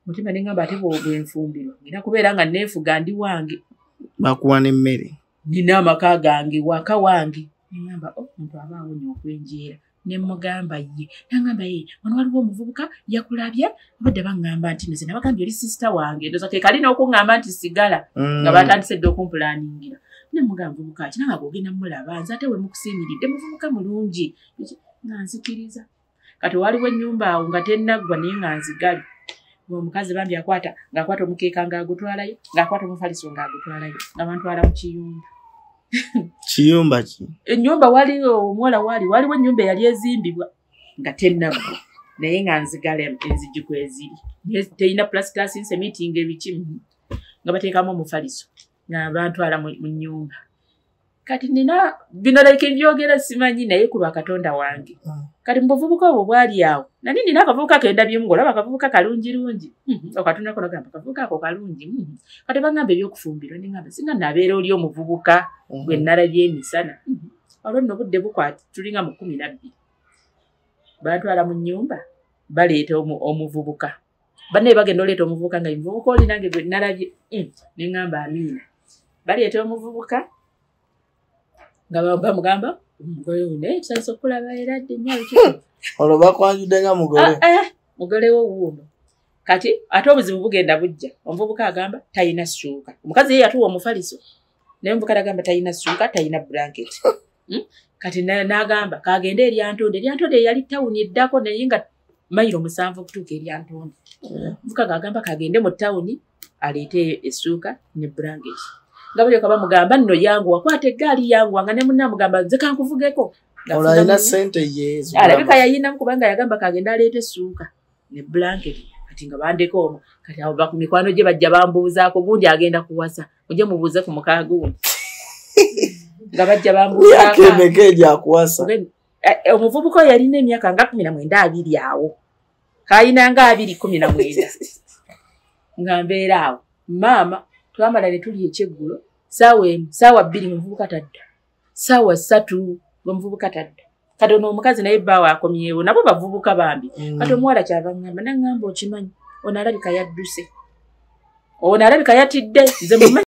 mutima ne ngamba ate bwe nfumbirwa ngina kubeera nga neefuga ndi wange bakuwa n'emmere nina amaka gange waka wange ne ngamba omuntu aba awonya okwenjeera ne mugamba ye nangamba ye wano waliwo omuvubuka yakulabye obadde bangamba nti nze nabagambye oli sister wange ndoza ke kalina okuŋŋamba nti sigala nga batandise dde okumpulaningira ne mugamba muvubuka ati nanga gogenda mulaba nze ate we mukusiimiridde muvubuka mulungi nga nzikiriza kati waliwo ennyumba awo nga tennaggwa naye nga nzigali omukazi bambi akwata ng'akwata omukeeka ng'agutwalayo ng'akwata omufaliso ng'agutwalayo nga bantwala mu kiyumba kiyumba ki ennyumba waliwo omuwala waliwo ennyumba eyali ezimbibwa nga tennaggwa naye nga nzigala enzigi kweziri teyina plasticasi nsemitinga ebikimu nga bateekamu omufaliso nga bantwala mu nnyumba kati nina bino like byogera simanyi naye ku lwa Katonda wange kati mu buvubuka obwo bwali awo nani nina akavubuka kendabyemu ngolaba akavubuka kalungirungi okatunula kono gamba akavubuka ako kalungi kati bagamba ebyokufumbirwa nengamba singa nabeera oli omuvubuka gwe nnalabye emisana olwo nno budde bukwati tulinga mu 12 bantwala mu nnyumba baleeta omuvubuka banne bagenda oleeta omuvubuka nga omuvubuka oli nange gwe nnalabye nengamba amiina baleeta omuvubuka nga bamugamba omugole une tusalisa okulaba era dde nnyo olwo bakwanjudde nga mugole mugole wo wuuno kati ate obuzibu bugenda bujja omuvubuka agamba tayina ssuuka omukazi ye yatuwa omufaliso naye omuvubuka agamba tayina ssuuka tayina blanket kati n'agamba kagende eryantonde yali tawuni eddako naye nga mayiro 7 okutuuka eryantonde omuvubuka agamba kagende mu tawuni aleete essuuka ne blanket nga bulyoka bamugamba nno yangu wakwata eggaali yangu nga ne munnamugamba nze kankuvugeko olina ssente yeezo alabika yayinamu kubanga yagamba kagenda aleeta essuuka ne blanket kati nga bandeko omwo kati abo mikwano gye bajja bambuuzaako gundi agenda kuwasa mujje mubuuze ku mukaa gundi nga bajja bambuuzaako yakemeka egyakuwasa omuvubuka oyo yalina emyaka nga 19 awo kayina nga 19 nga mbeera awo maama twamala ne tuli ekyeggulo saawa 2 muvubuka tadda saawa 3 omuvubuka tadda kati ono omukazi naye bbaawe akomyewo nabo bavubuka bambi kati omuwala kyava ngamba nangamba okimanyi ono alabika yadduse ono alabika yatidde nze mumanyi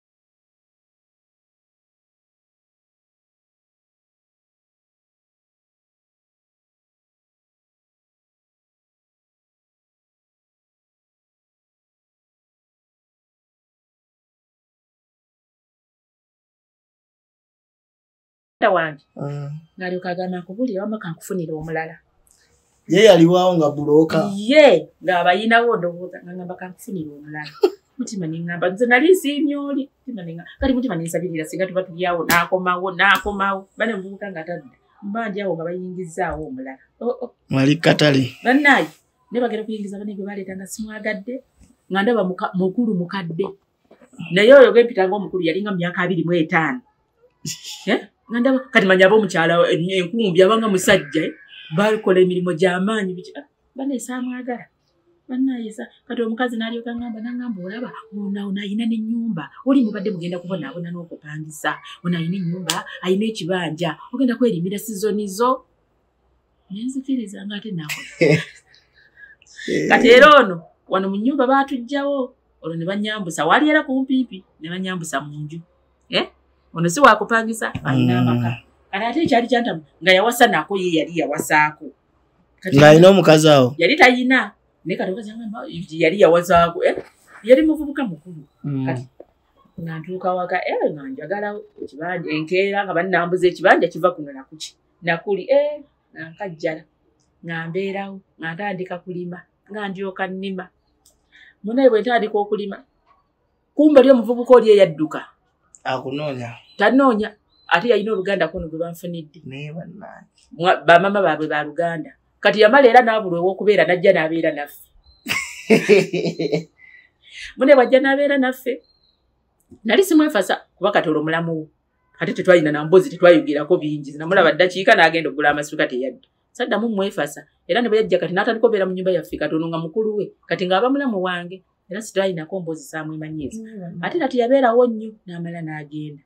wange ng'alyoka agamba nkubulira wama kankufunira omulala ye yaliwaawo nga bulooka ye ng'abayinawo ndowooza ngamba kankufunira omulala mutima neŋŋamba nze nali nsiimye oli kati mutima nensabirira singa tuba tulyawo n'akomawo bane muvubuka nga tadda mba ndi awo nga bayingizaawo omulala mwali katale bannaayi ne bagenda kuyingiza bane gwe baleeta nga simwagadde nga ndaba mukulu mukadde naye oyo gempita ng'omukulu yali nga mu myaka 25 ngandaba kati manya ab'omukyala enkumbi abanga musajja balikola emirimu gy'amaanyi baneesamwagala bannayesa kati omukazi n'alyoka nangamba olaba ono ayina n'ennyumba oli mubadde mugenda kubonaabona n'okupangisa ono ayina ennyumba ayina ekibanja ogenda kwerimira sizoni zo nenzikiriza nga ate nakola kati era ono wano mu nnyumba baatujjawo olwo ne banyambusa wali era kumpiipi ne banyambusa mu nju ono si wakupangisa alina amaka kati ate ekyali kyantamu nga yawasa nako ye yali yawasaako ng'alina omukazi awo yali tayina naye kati omukazi agamba yali yawasaako yali muvubuka mukulu kati nga ntuuka waka nga njagala ekibanja enkeera nga bannambuza ekibanja kiva kuno nakuki nakuli nga nkajjala nga mbeerawo nga ntandika kulima nga ndyoka nnima munaye bwe ntandika okulima kumba oli omuvubuka oli eyadduka akunoonya tanoonya ate yalina oluganda kono gwe banfunidde bamama baabwe ba Luganda kati yamala era n'abulwa ew'okubeera najja n'abeera naffe mune bwajja n'abeera naffe nali simwefasa kuba kati olwo mulamu wo ate tetwalina nambozi tetwayogerako bingi namulaba ddakiika n'agenda okugula amasuka teyadda saddamu mwefasa era ne bwe yajja kati n'atandika obeera mu nnyumba yaffe kati ono nga mukulu we kati ng'aba mulamu wange era sitwalinako mbozi saamwemanyiza ate kati yabeerawo nnyo n'amala n'agenda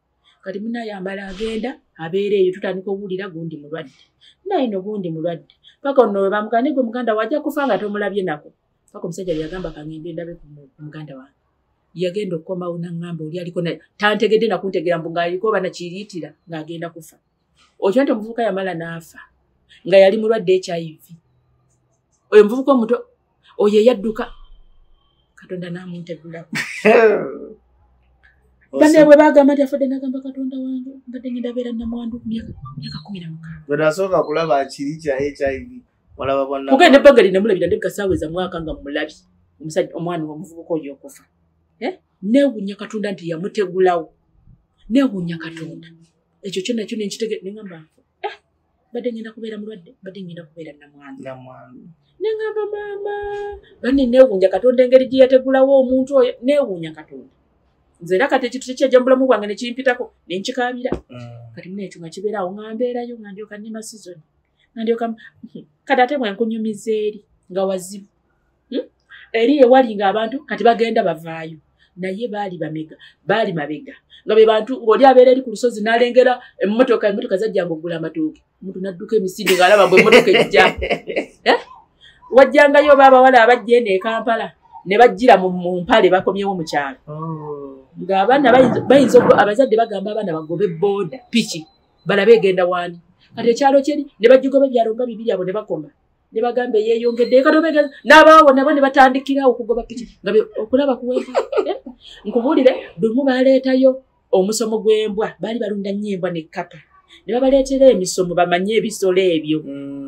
kati munaye amala agenda abeera eyo tutandika okuwulira gundi mulwadde naye no gundi mulwadde paka ono we bamugane gwe muganda wajja kufa nga tomulabye nako paka omusajja yagamba kangende ndabe ku muganda wange yagenda okukomawo n'aŋŋamba oli aliko tantegedde nakuntegera mbu ng'aliko banakiriitira ng'agenda kufa okyo nti omuvubuka yamala n'afa nga yali mulwadde HIV oyo omuvubuka omuto oyo eyadduka Katonda n'amuntegulako banne bwe bagamba nti afudde n'agamba Katonda wange mbadde ngenda beera namwandu myaka 16 bwe nasooka kulaba kiri kya HIV walaba bonna kugenda ebbanga linamulabira ndebika saaweza mwaka nga mulabi omusajja omwana omuvubuka oyo okufa neewuunya Katonda nti yamutegulawo neewuunya Katonda ekyo kyonna kyo nenkitege neŋŋamba badde ngenda kubeera mulwadde badde ngenda kubeera namwandu neŋŋamba maama banne neewuunya Katonda engeri gye yategulawo omuntu oyo neewuunya Katonda nze era kati ekintu tekyajja mu bulamu bwange nekimpitako nenkikaabira kati muna ekyo nga kibeeraawo nga mbeerayo nga ndyoka nnima sizoni nga ndyoka kati ate bwenkunyumiza eri nga wazibu eri ewali ng'abantu kati bagenda bavaayo naye baali mabega nga be bantu ng'oli abeera eri ku lusozi n'alengera emmotoka zajjanga ogula amatooke omuntu n'adduka emisinde ng'alaba mbwe emmotoka ejja wajjangayo baabawala abajja eno e Kampala ne bajjira mu mpale bakomyewo mu kyalo ng'abaana bayinza abazadde bagamba abaana bagobe booda piki balabe egenda waani kati ekyalo kyeri ne bagigoba ebyalo nga 2 abo ne bakoma ne bagamba yeeyongedde ekatobega n'abaawo nabo ne batandikirawo okugoba piki nga okulaba kuwempa nkubuulire lumu baleetayo omusomo gw'embwa baali balunda nnyo embwa nekkapa ne babaleetera emisomo bamanye ebisolo ebyo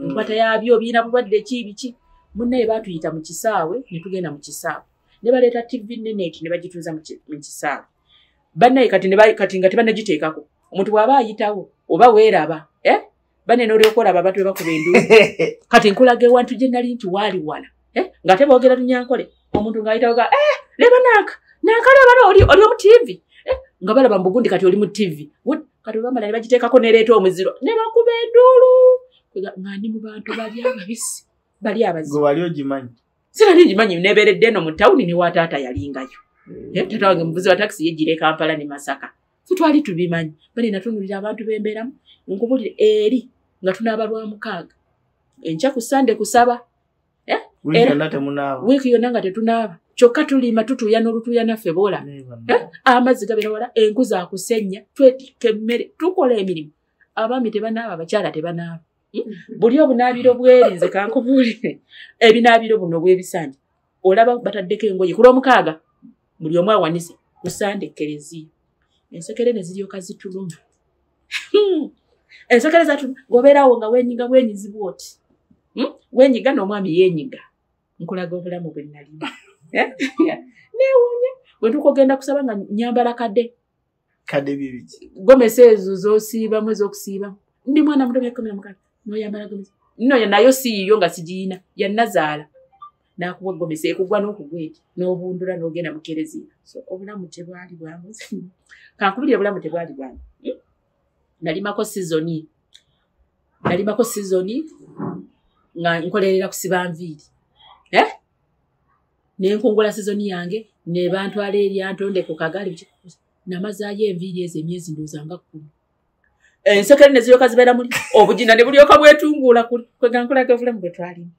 enkwata yaabyo birina bulwadde biki munnaye baatuyita mu kisaawe ne tugenda mu kisaawe ne baleeta TV neneti ne bagituuza mu kisaawe bannaye kati nga tebannagiteekako omuntu bw'aba ayitawo oba weeraba banne n'olyokolaba batwe bakuba enduulu kati nkulaga ewantu gye nali nti waali wala ng'ate boogera lunyankole omuntu ng'ayitawo ga leba nankalebala oli omu TV nga balaba mbugundi kati oli mu TV kati bambala ne bagiteekako nereeta omuziro ne bakuba enduulu nga ndi mu bantu bali ababisi bali abazibu wali ogimanyi sirali ogimanyi nebeeredde eno mu tawuni ne wa taata yalingayo taata wange muvuzi wa takisi yejjira e Kampala ne Masaka twali tubimanyi bali natunulira abantu bembeeramu nkubulire eri nga tunaaba lwa 6 enkya ku Sande kusaba wiiki yonna nga tetunaaba kyokka tulima tutuuya n'olutuuya naffe boola amazzi gabeera wala enku zakusenya twetikka emmere tukola emirimu abaami tebanaaba abakyala tebanaaba buli obunaabiro bwerinze kankubuulire ebinaabiro buno bw'ebisanja olaba bataddeko engoye ku Lwomukaaga buli omu awanise ku Sande Ekereziya ensekere ne ziryoka zituluma ensekere zatuluma ng'obeeraawo nga wenyizibwa oti wenyiga n'omwami yeenyiga nkulaga obulamu bwe nalima neewuunya bwe tukogenda kusaba nga nyambala kadde bibiki gomesa ezo z'osiibamu ez'okusiibamu ndi mwana muto myaka 16 n'oyambala gomesa nno nayo siiyo nga sigiina yannazaala n'akuwa gomesa ekugwa n'okugwa eti n'obundula n'ogenda mu Kereziya so obulamu tebwali bwamu kankubulire obulamu tebwali bwamu nalimako sizoni nga nkolerera kusiba nviiri nenkungula sizoni yange ne bantwala eri antonde ku kagaali namazaayo enviiri ezo emyezi ndowooza nga 10 ensekere ne ziryoka zibeera muli obugina ne bulyoka bwetunguula kwegankulaga obulamu bwe twalimu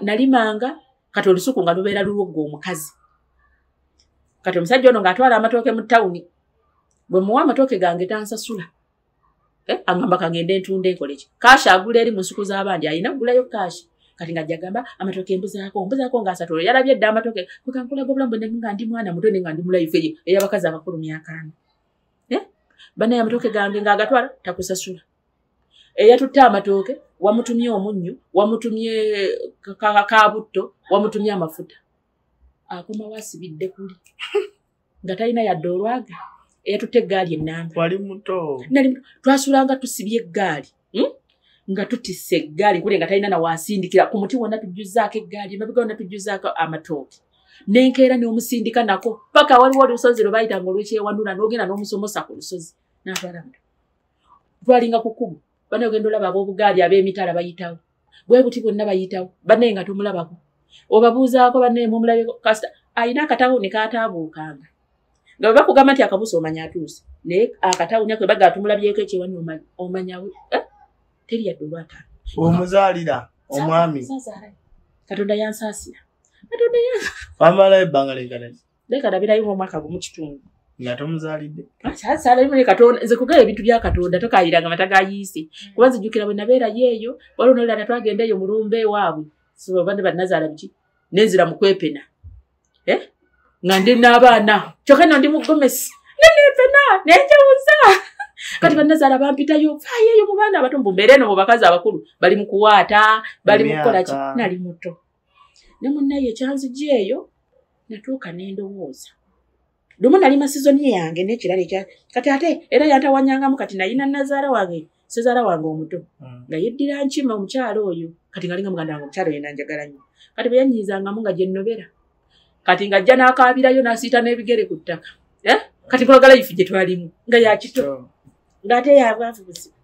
nalimanga kati olusuku nga lubeera lulwogga omukazi kati omusajja ono ng'atwala amatooke mu tawuni bwe muwa amatooke gange tansasula agamba kangende ntunda enkole ki kaashi agula eri mu nsuku z'abandi ayina kugulayo kaashi kati ng'ajja agamba amatooke embuzaako nga 3 yalabye dda amatooke kwekankulaga obulamu bwe nga ndi mwana muto ne nga ndi mulayifu eyo ey'abakazi abakulu myaka 4 bannaye amatooke gange ng'agatwala takusasula eyatutte amatooke wamutumye omunnyo wamutumye kabutto wamutumye amafuta akoma wasibidde kuli nga talina yadde olwaga eyatutte eggaali ennamba wali muto twasulanga tusibye eggaali nga tutisse eggaali kule nga talina nawasindikira ku muti wonna tujjuzaako eggaali emabega wonna tujjuzaako amatooke nenkeera n'omusindika nako paka waliwo olusozi lwe bayitanga olw'ekyewanula n'ogenda n'omusomosa ku lusozi n'atwala muto twalinga ku kkubo banne ogenda olaba ab'obugaali ab'emitala bayitawo bwe buti bwonna bayitawo banne nga tumulabako obabuuzaako banne mumulabeko kasita ayina akatawo ne kaataabuukanga nga bwe bakugamba nti akabuusa omanya atuuse naye akatawo nyakwe baga tumulabyeko ekyewani omanyawe teri yadde olwataano omuzaalira omwami Katonda yansaasira. Wamala ebbanga lenkana. Lekalabirayo omwaka gumu kitundu. Nga tomuzaalidde. Sala limwe Katonda nze kugaya ebintu bya Katonda tokayiranga mata gayiise. Kuba nzijukira bwe nabeera yeeyo waliwo n'olala twagendeyo mu lumbe waabwe. So bande banazaala biki nenzira mu kwepena. Nga ndi n'abaana kyokka ndi mu gomesi. Nenepena nenjawuza. Kati banazaala bampitayo fayeyo mu baana abato mbumbere no mu bakazi abakulu bali mu kuwaata bali mu kukola ki nali muto. Ne munnaye kyanzijeeyo natuuka n'endowooza. Lumu nali masizoni yange n'ekirala ekya kati ate era yantawanyangamu kati nayina nazaala wange sezaala wange omuto nga yeddira nkima omukyalo oyo kati ngalinga muganda wange omukyalo yena njagala nnyo kati bwe yanyiizangamu nga gye nnobera kati ng'ajja n'akaabirayo n'asiita n'ebigere ku ttaka kati kwagala ife gye twalimu nga yakito ng'ate yabwavu buzibu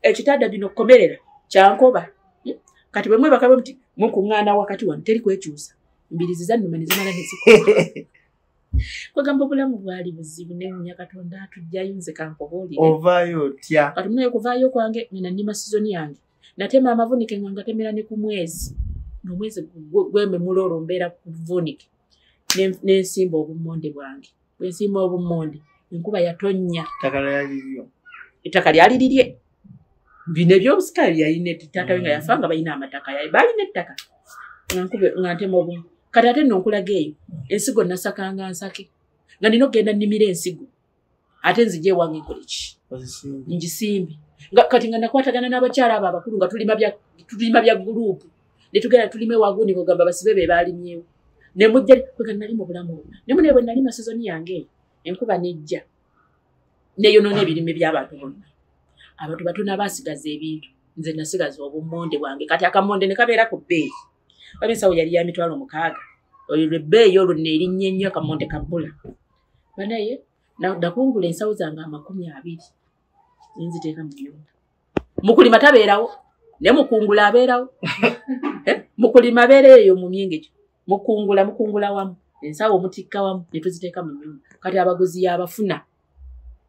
ekitadda bino kukomerera kyankoba kati bwe mwebaka bwe muti mukuŋŋaana wakati wano teri kwekyusa mbirizi zannuma ne zimala ne zikola kwagamba obulamu bwali buzibu newunya Katonda atujjayo nze kankoboolire ovaayo otya kati munaye kuvaayo kwange ngena nnima sizoni yange natema amavunike nga ngatemera ne ku mwezi n'omwezi gwememula olwo mbeera ku vunike n'ensimba obummonde bwange bwe nsimba obummonde enkuba yatonnya ettaka lyali lirye bino ebyobusika yalina taata we nga yafa nga balina amataka balina ettaka nga ntema obumu kati ate nno nkulaga eyo ensigo nasakanga nsake nga nina okgenda nnimira ensigo ate nzije ewange nkole ki ngisimbe kati nga nakwatagana n'abakyala abo abakulu nga tulima bya gurupu ne tugenda tulime waguni kugamba basibe be baalimyewo ne mujja kwega nali mu bulamu obwo ne munaye bwe nalima sizoni yange eyo enkuba nejja neyonoona ebirime by'abantu bonna abantu batono abaasigaza ebintu nze nasigaza obummonde bwange kati akamonde ne kabeera ku bbeeyi Wabisawo yali ya mitwalo 6. Oyo lebbeeyi olwo nerinnya nnyo akamonde kabbula. Banaye nakungula ensawo zange 20 nziteeka mu nyumba. Mukulima tabeerawo ne mukungula abeerawo. Mukulima abeereeyo mu myenge. Mukungula wamu ensawo omutikka wamu ne tuziteeka mu nyumba. Kati abaguzi yabafuna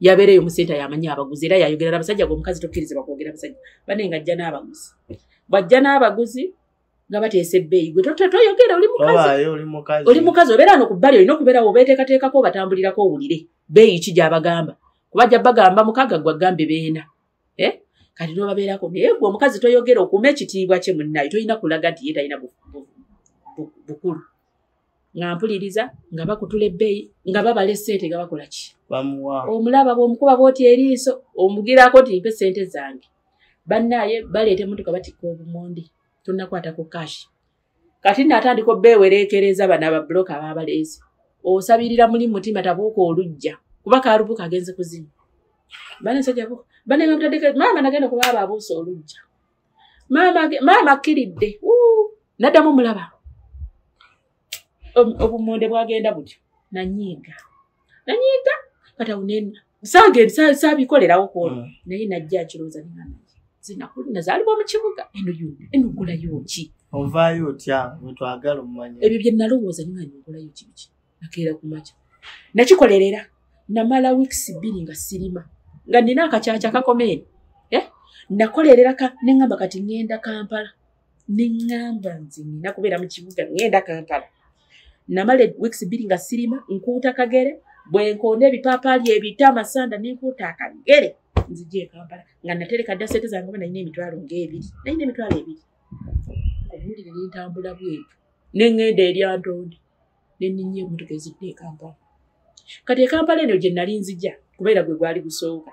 yabeereeyo mu senta yamanya abaguzi era yayogera abasajja omukazi tokkirize bakwogera abasajja. Bane ngajja n'abaguzi. Bajja n'abaguzi nga bateese ebbeeyi gwe toyogera oli mukazi obeera no ku bbali olina okubeera obeeteekateekako obatambulirako owulire bbeeyi ki gy'abagamba kuba ajja bagamba mukaga gwe agambe beena kati n'obabeerako naye gwe omukazi toyogera okuuma ekitiibwa kye munnaye tolina kulaga nti ye talina bukulu nga mpuliriza nga bakutula ebbeeyi nga babala essente nga bakola ki omulaba bw'omukuba bw'oti eriiso omugirako nti mpe ssente zange bannaye baleeta emmotoka batikka obumonde tunakwata ku kashi kati natandika bewerekereza bana ba block ababaleezi osabirira muli mutima tabuuko olujja kuba karubuka agenze kuzina bana sajjako bana mutadeka mama nagenda kuba abuso olujja mama kiridde nadamu mulaba obumonde bwagenda butyo nanyiga kata unene sabikolerawo ko naye najja kiroza nana zinakuli zaliwo mu kibuga eno gulayo ki ovaayo otya twagala omumanya ebyo bye nalowooza ninganya gulayo kibiki nakeera ku macha nakikolerera namala weeks 2 nga sirima nga nina akacaaca kakomere nakolerera nengamba kati ngenda Kampala nengamba nzina kubeera mu kibuga ngenda Kampala namala weeks 2 nga sirima nkuuta kagere bwenkonde ebipaapaali ebita amasanda nenkuuta akagere nzije Kampala nga natereka dasete zange bana ine emitwalo ng'ebiri naine emitwalo 2 omulire n'entambula bwetu n'engenda eri Antonde n'enninnya emmotoka ezidde Kampala kati Kampala eno gye nali nzija kubeera gwe gwali gusooka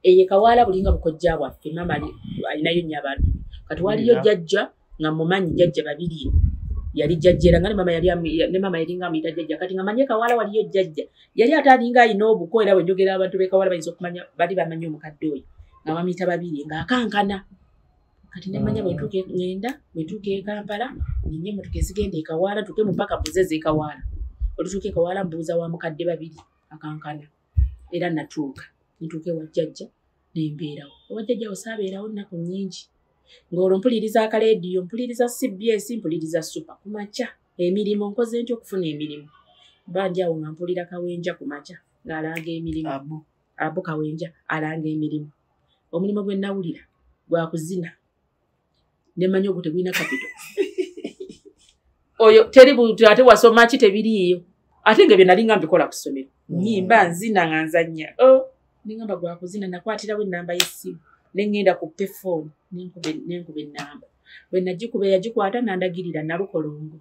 eye Kawaala bulinga bukojja bwaffe mama alinayo nnyo abantu kati waliyo jjajja nga mumanyi jjajja babiri yali jjajjera nga ne mama yalinga amuyita jjajja kati nga manye Kawaala waliyo jjajja yali atalinga ayina obuko era bwe njogera abantu be Kawaala bayinza okumanya bali bamanyi omukadde oyo nga bamuyita babiri nga akankana kati nemanya bwetuuke ngenda bwetuuke Kampala ninye emmotoka ezigenda e Kawaala tuke mu mpaka Buzeze e Kawaala olutuuke e Kawaala mbuuza wa mukadde babiri akankana era natuuka nituuke wa jjajja nembeerawo owa jjajja osaabeerawo nnaku nnyingi ng'olwo mpuliriza akaleediyo mpuliriza CBS mpuliriza Super ku makya emirimu nkoze ntya okufuna emirimu banjawo nga mpulira Kawenja ku makya ng'alanga emirimu abo Kawenja alanga emirimu omulimu gwe nawulira gwa kuzina ne manyi ogwo tegulina kapito oyo teri buntu ate wasoma ki tebiriyo ate nga bye nali nga mbikola ku ssomero nnyimba nzina nga nzannya ningamba gwa kuzina nakwatirawo ennamba y'essimu ne ŋŋenda ku payphone nenkuba ennamba bwe nagikuba yagikwata nandagirira Nalukolongo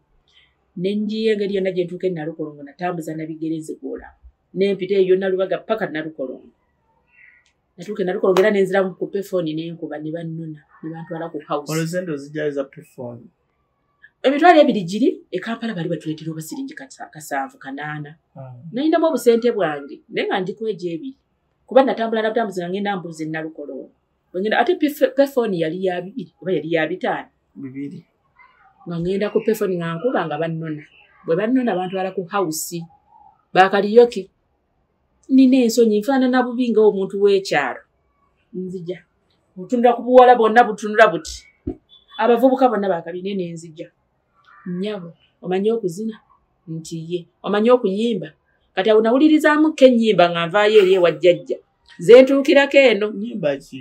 ne njiya engeri yonna gye ntuuka e Nalukolongo natambuza nabigereze gwola nempita eyo Nalubaga paka Nalukolongo natuuka e Nalukolongo era nenziramu ku payphone nenkuba ne bannona ne bantwala ku house. Oluzendo zijjayo za payphone emitwalo ebiri giri e Kampala bali batuleetera obasiringi 7 8 nayindamu obusente bwange naye nga ndikwejo ebiri kuba natambula nabutambuzi nga ngenda mbuuza e Nalukolongo bwengenda ate payphone yali ya 2 oba yali ya 5 2 nga ngenda ku payphone nga nkuba nga bannona bwe bannona bantwala ku house bakaliyoki nina ensonyi nfaanana bubi nga omuntu w'ekyalo nzija butunula ku buwala bonna butunula buti abavubuka bonna bakabine nenzija nnyabo omanyi okuzina nti ye omanyi okuyimba kati awo nawulirizaamu ke ennyimba nga nvaayo eri ewajjajja zentuukirako eno nnyimba ki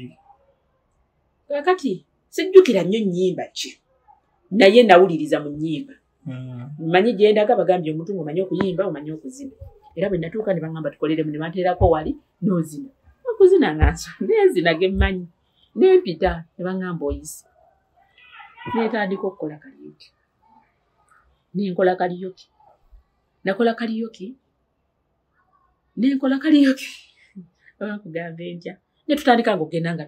kakati sijjukira nnyo nnyimba ki naye nawuliriza mu nnyimba mmanyi gye ndaga bagambye omuntu ng'omanyi okuyimba omanyi okuzina era bwe natuuka ne baŋŋamba tukoleremu ne banteerako wali n'ozina okuzina nganso neezina ge mmanyi nempita ne baŋŋamba oyise netandika okukola kaliyoki nenkola kaliyoki nakola kaliyoki nenkola kaliyoki bakugamba entya netutandika nga ogenda nga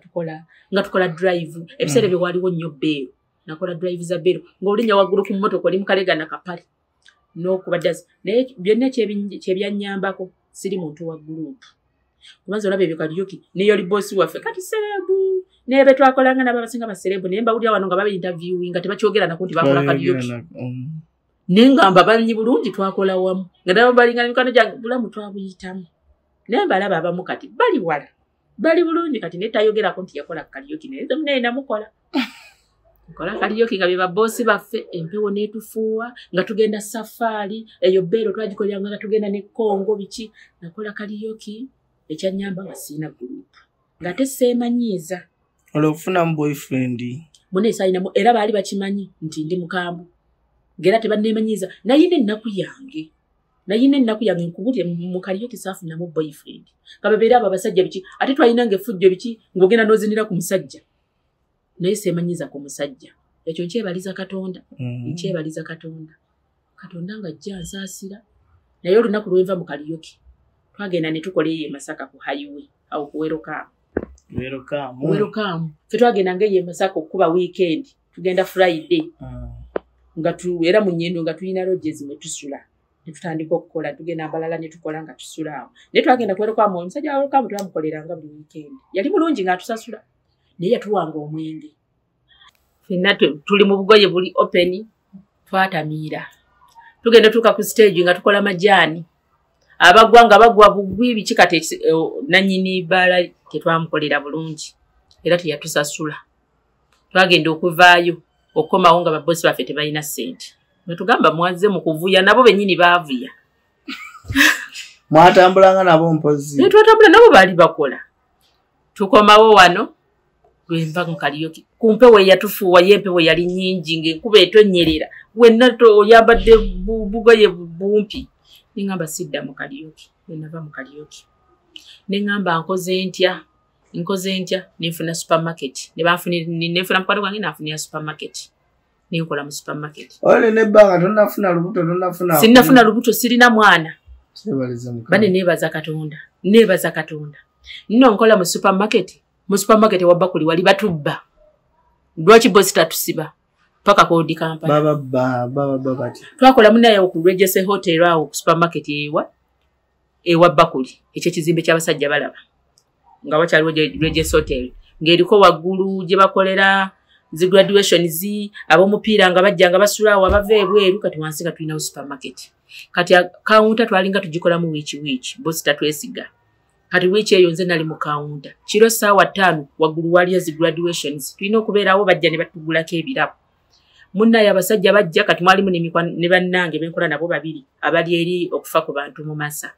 tukola drive ebiseera bye waliwo nnyo beero nakola drive za beero ng'olinya waggulu ku mmotoka oli mukalega na kapale n'okuba ddazi naye byonna kyebyannyambako siri muntu wa gurupu kubanza olaba ebyo kaliyoki neyo oli boosi waffe kati serebu naye be twakolanga nabo abasinga baserebu naye mbawulira wano nga baba interviewing nga tebakyogera nako nti bakola kaliyoki naye ngamba banyi bulungi twakola wamu nga nabo balinga nemikono gyange bulamu twabuyitamu naye mbalaba abamu kati bali wala bali bulungi kati naye tayogerako nti yakola kaliyoki naye namukola nkola kaliyoki nga be baboosi baffe empewo neetufuuwa nga tugenda safaari eyo beero twagikoleranga nga tugenda ne Kongo biki nakola kaliyoki ekyannyamba nga siina gurupu nga teseemanyiiza olwokufunamu boyfriend muneesaalinamu era baali bakimanyi nti ndi mukambwe ngera tebanneemanyiiza nayina ennaku yange nkubulye mu kaliyoki saafunamu boyfriend kababeera abo abasajja biki ate twalina nga effujjo biki ng'ogenda n'ozinira ku musajja naye seemanyiiza ku musajja ekyo nkyebaliza Katonda nkyebaliza Katonda nga ajja nsaasira naye olunaku lwenva mu kaliyoki twagenda ne tukola eyo e Masaka ku highway awo ku Welcome fe twagenda nga eyo e Masaka okuba weekend tugenda Friday nga era mu nnyendo nga tulina lodges mwe tusula ne tutandika okukola tugenda Mbalala ne tukola nga tusula awo naye twagenda ku Welcome omusajja wa Welcome twamukoleranga buli weekend yali mulungi ng'atusasula naye yatuwanga omwenge ffenna tuli mu bugoye buli open twatamiira tugenda tuuka ku stage nga tukola majaani abagwa nga bagwa bugwi biki kati nannyini bbaala tetwamukolera bulungi era teyatusasula twagenda okuvaayo okukomawo nga baboosi baffe tebalina ssente netugamba mwaze mu kuvuya nabo bennyini baavuya mwatambulanga nabo mpozi twatambula nabo baali bakola tukomawo wano lwenva mu kaliyoki kumpewo eyatufuuwa yempewo yali nnyingi ng'enkuba etonyerera wenna oyambadde bugoye bumpi neŋŋamba sidda mu kaliyoki wenava mu kaliyoki neŋŋamba nkoze ntya nenfuna supermarket nenfuna mukwano gwange nanfunira supermarket nenkola mu supermarket ole nebbanga tonnafuna lubuto sinnafuna lubuto sirina mwana bane neebaza Katonda nno nkola mu supermarket wabbakuli wali batubba lwaki bosi tatusiba paka kodi Kampala baba twakola munaye ku Regency Hotel awo ku supermarket ewa Bakuli ekyo kizimbe ky'abasajja balaba nga wakyaliwo Regency Hotel ng'eriko waggulu gye bakolera zi graduations ab'omupiira nga bajja nga basula awo abava ebweru kati wansi nga tulinawo supermarket kati kawunta twalinga tugikolamu wiiki bosi tatwesiga kati wiiki eyo nze nali mu kawunta kiro ssaawa 5 waggulu waliyo zi graduations tulina okubeerawo bajja ne batugulako ebirabo munnaye abasajja bajja kati mwalimu ne bannange benkola nabo babiri abali eri okufa ku bantu mu Masa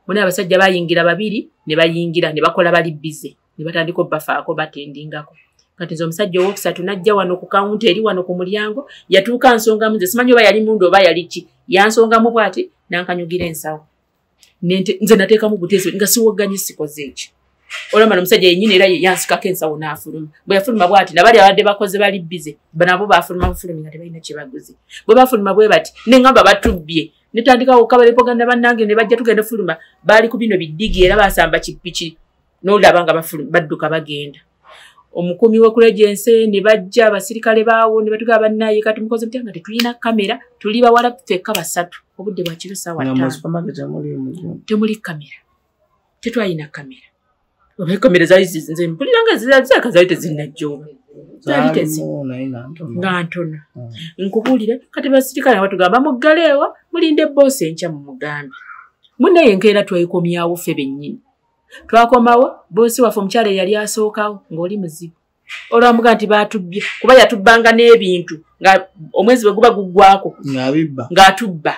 munnaye abasajja bayingira babiri ne bayingira ne bakola bali bize ne batandika obbafaako batendingako kati nze omusajja owokusatu najja wano ku kawunta eri wano ku mulyango yatuuka nsongamu nze simanyi oba yali mundu oba yali ki yansongamu bw'ati nankanyugira ensawo nze nateekamu buteeso nga siwogganye sikoze eki olwamala omusajja yennyini era yansikako ensawo n'afuluma bwe yafuluma bw'ati nabali abadde bakoze bali bize nabo baafuluma bufulumi nga tebalina kye baguze bwe bafuluma bwe bati neŋŋamba batubbye netandikawo okabalepogana bannange ne bajja tugenda fuluma baali ku bino biddigi era baasamba kipiki n'olaba nga badduka bagenda omukumi w'ekulejense ne bajja abasirikale baawo ne batugaba bannaye kati mukoze mutya nga tetulina kamera tuli bawala ffekka basatu obudde bwa kiro ssaawa 5 temuli kamera tetwalina kamera oba kamera zaali nze mpuliranga zaka zaali tezinnajjooba nga ntono nkubuulire kati basirikale batugamba muggaleewa mulinde boosi enkya mu mugambi munnaye enkeera twekomyawo ffe bennyini twakomawo boosi waffe omukyala eyali asookawo ng'oli muzibu olwamuga nti baatubbye kuba yatubbanga n'ebintu nga omwezi bwe guba guggwako ng'atubba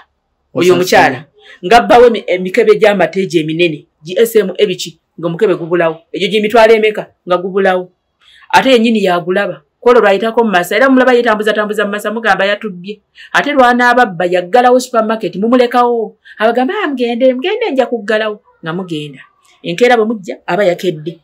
oyo omukyala ng'abbawo emikebe gy'amateegi eminene gsm ebiki ng'omukebe gubulawo egyo gyemitwalo emeka nga gubulawo ate yennyini yagulaba kwolwo lwayitako mu masa era mulaba yetambuzatambuza mu masa mugamba yatubbye ate lwanaababba yaggalawo supermarket mumulekawo abagamba mugende nja kuggalawo nga mugenda enkeera bwe mujja aba yakedde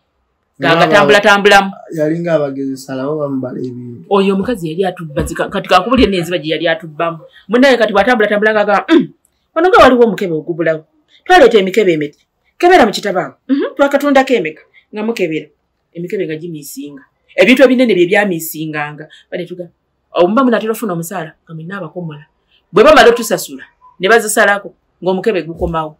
ng'agatambulatambulamu yalinga abagezesalawo bamubala ebintu oyo omukazi yali atubba kati kakubulire n'enziba gye yali atubbamu munnaye kati bw'atambulatambula ng'agamba wano nga waliwo omukebe ogubulawo twaleeta emikebe emiti kebera mu kitabaawo twakatundako emeka nga mukebera emikebe nga gimiisinga ebintu ebinene bye byamiisinganga banetuga omuba munatera ofuna omusaala nga mwenna abakomola bwe bamala otusasula ne bazisalako ng'omukebe gukomawo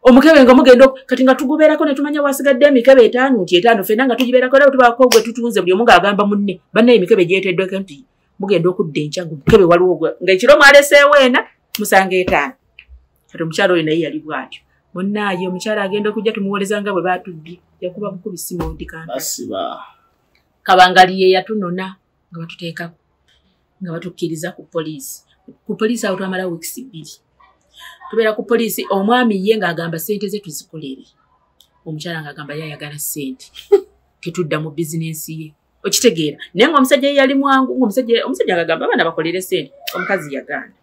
omukebe nga mugenda kati nga tugubeerako ne tumanya wasigadde emikebe 5 nti 5 ffenna nga tugibeerako era tubaako gwe tutunze buli omu ng'agamba munne bannaye emikebe gyeteddweko nti mugenda okudda enkya ng'omukebe waliwo nga ekiro mwaleseewo ena musanga 5 kati omukyala oyo naye yali bw'atyo munnaaye omukyala agenda okujja tumuwoleza nga bwe baatubbye yakuba bukubi simodikanta kabangali ye yatunona nga batuteekako nga batukkiriza ku poliisi awo twamala weeks 2 tubeera ku poliisi omwami ye ng'agamba ssente ze tuzikolere omukyala ng'agamba yayagala ssente tetudda mu bizinensi ye okitegeera naye ng'omusajja ye yali mwangu omusajja ng'agamba abaana bakolere ssente omukazi yagaana